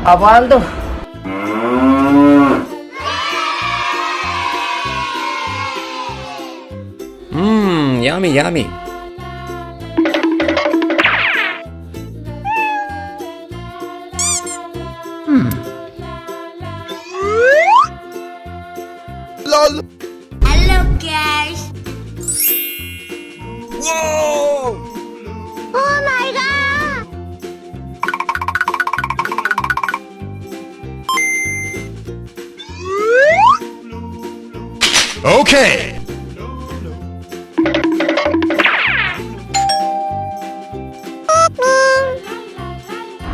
Apaan tuh? Yummy, yummy. LOL. Hello guys. Whoa! Oh my god. Okay.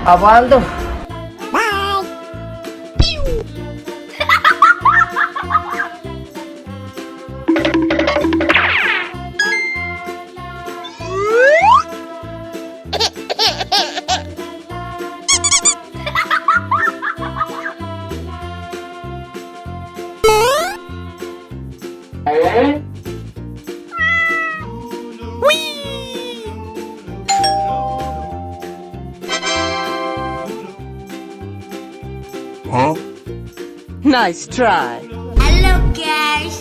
Apaan tuh? Huh? Nice try. Hello guys.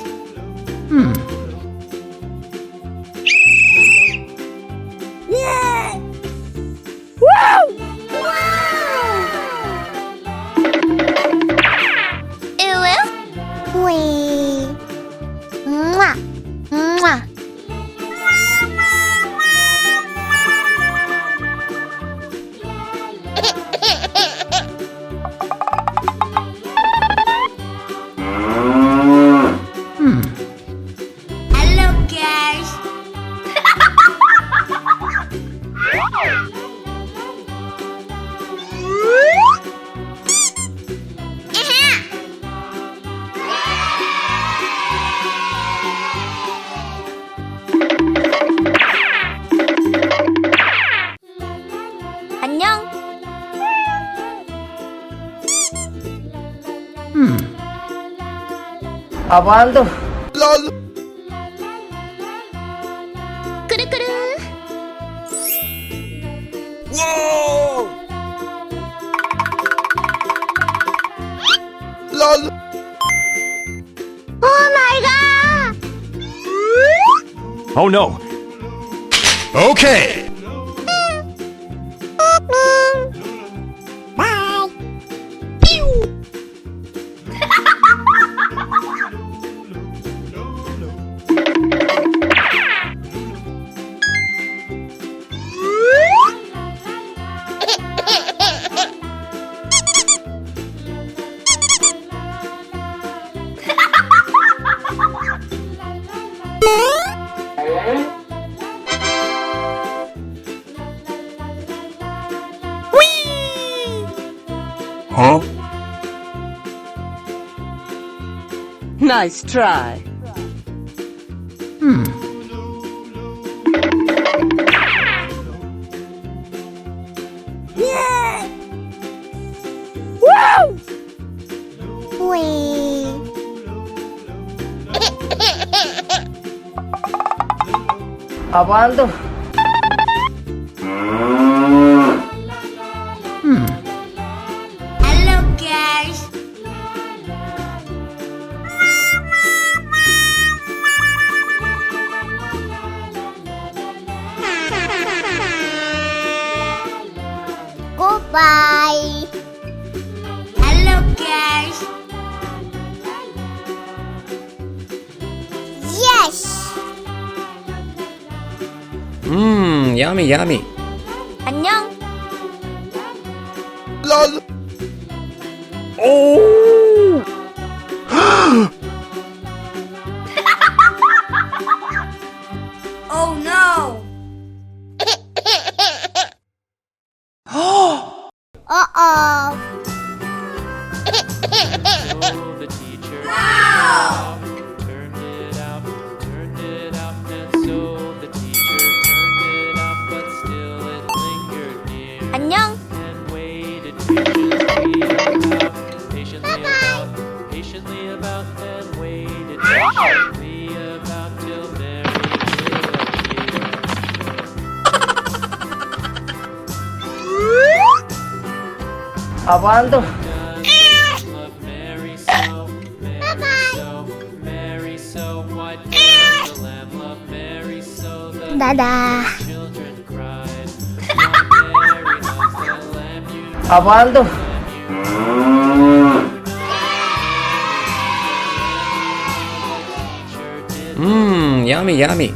Wee. Mwah. Mwah. Hello guys. 안녕. Apaan tuh? LOL. 꾸르꾸르. Whoa! LOL. Oh my god. Oh no. Okay. Bye. Pew. Huh? Nice try. Wee. Apaan tuh? Hello guys. Goodbye. Hello guys. Yes. Yummy, yummy. 안녕. LOL. Oh! Oh no. Uh-oh. The teacher Wow. turned it out, and so the teacher turned it off, but still it lingered near 안녕. and waited patiently about, and waited patiently about till very little appeared. Apaan tuh? Love Mary so, Mary so, Mary so. Why does the lamb love Mary so? The Dadah. children cried. Why Mary loves the lamb you Apaan tuh? Mmm, yummy, yummy.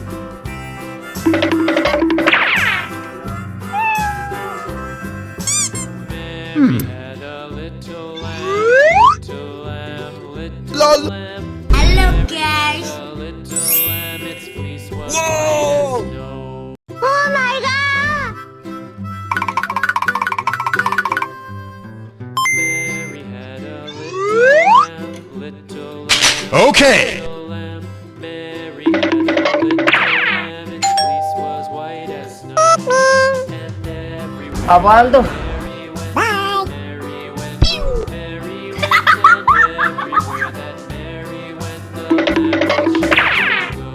had a little lamb, little Lol. lamb. Hello, guys. A little lamb, its fleece was Whoa. white as snow. Oh my god. Mary had a little lamb, Okay. little lamb. Mary had a little lamb, its fleece was white as snow. And everywhere Apaan tuh? Mary went, Mary went, Mary went, and everywhere that Mary went, the lamb was sure to go.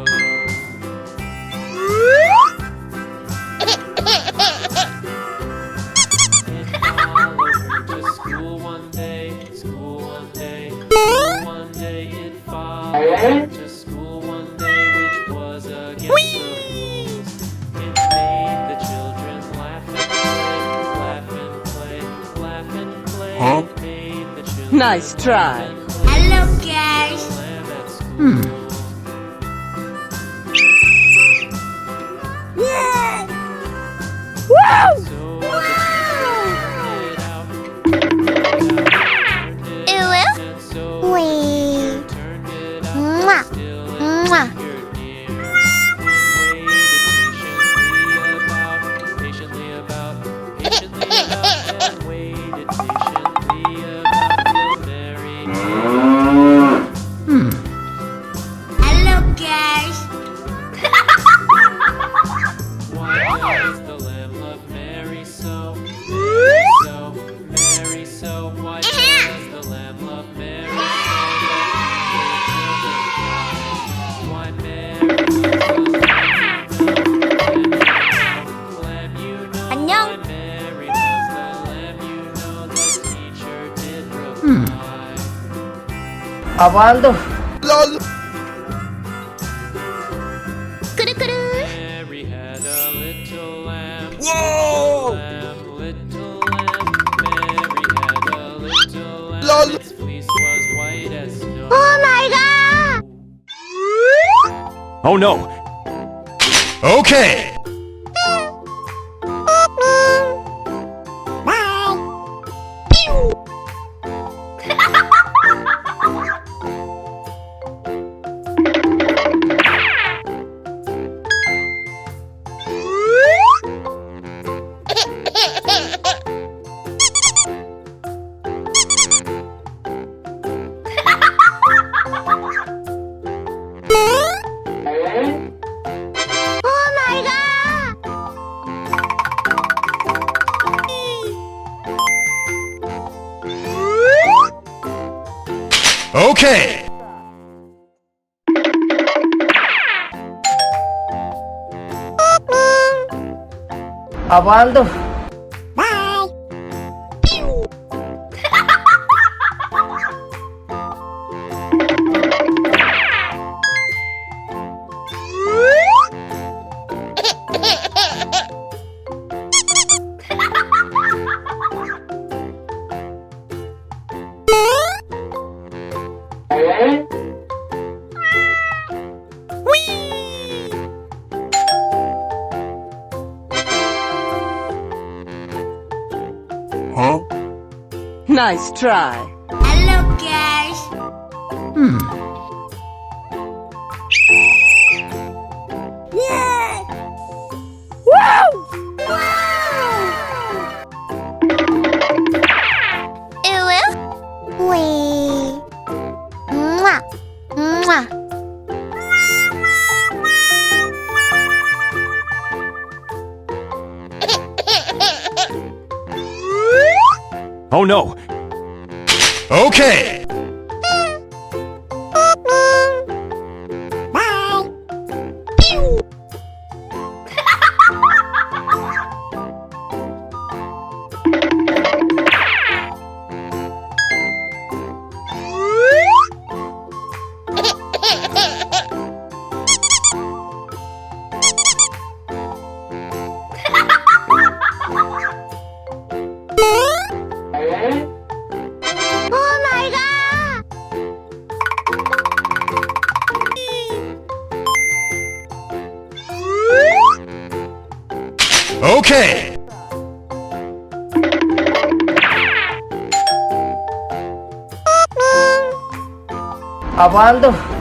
It followed her to school one day, school one day, school one day. It followed her to school one day, which was against the rules. It made the children laugh and play, laugh and play, laugh and play. Huh? It made the children Nice try. Hello, guys. laugh at school. So the teacher turned it out, and so Wee. turned it out, Mwah. still Mwah. it lingered near. Waited patiently about, and waited patiently about till Mary came. Hello, guys. Why does the lamb love Mary so? Mary so, Mary so. Why does the lamb love Mary so? Why Mary loves the lamb you know? 안녕. Why Mary loves the lamb you know? The teacher did reply. Apaan tuh? Lol. 꾸르꾸르. Mary had a little lamb. Whoa. Little lamb, Mary had a little lamb. Lol. Its fleece was white as snow. Oh my god. Oh no. Okay. Oh my god. Okay. Apaan tuh? Huh? Nice try. Hello, guys. Wee. Mwah. Mwah. Oh no. Okay. Abaldo.